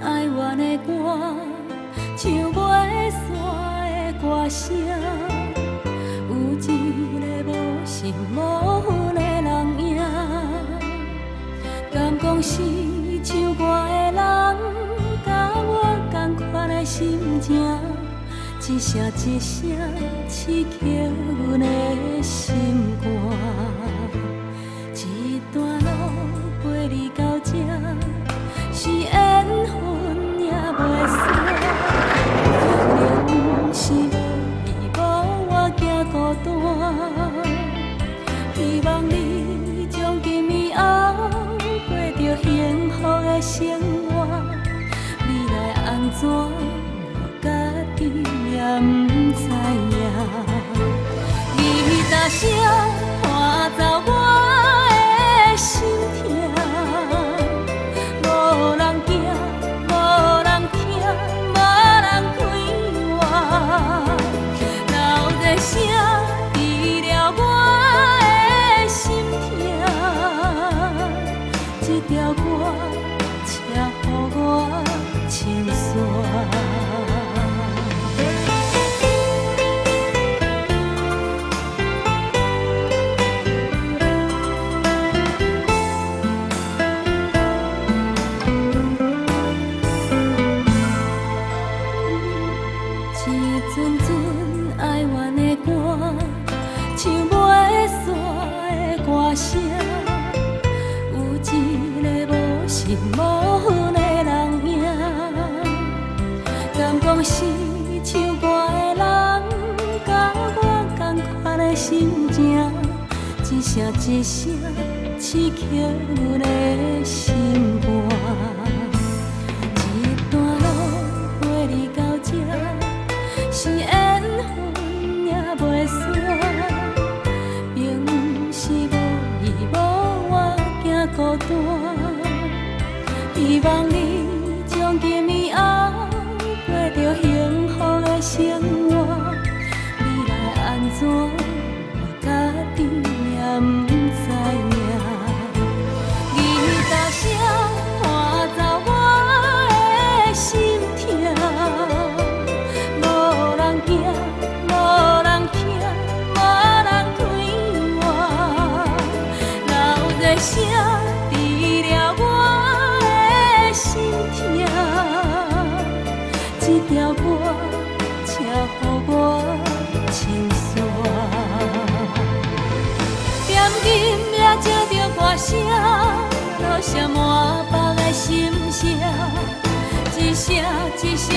哀怨的歌，唱袂煞的歌声。有一个无心无魂的人影，敢讲是唱歌的人，甲我同款的心情，一声一声刺激阮的心肝。一段路陪你到这，是缘分也袂散。明是无你无我行孤单，希望你从今以后过着幸福的生活。未来安怎，我家己也不知影。你大声看走我的心痛，无人行，无人听，无人开我。留一声治疗我的心痛，这条歌请予我清线。一阵阵哀怨的歌，唱袂煞的歌声。有一个无心无魂的人影，敢讲是唱歌的人，甲我同款的心情，一声一声刺激阮的心肝。一段路陪你到这，是缘分也袂散。明是无你无我行孤单，希望你从今以后过着幸福的生活。未来安怎，我家己也不知影。你大声看走我的心痛，无人行，无人听，无人开我。留一声治疗我的心痛，这条歌请予我清线。点金也借着歌声，落下满腹的心声，一声一声。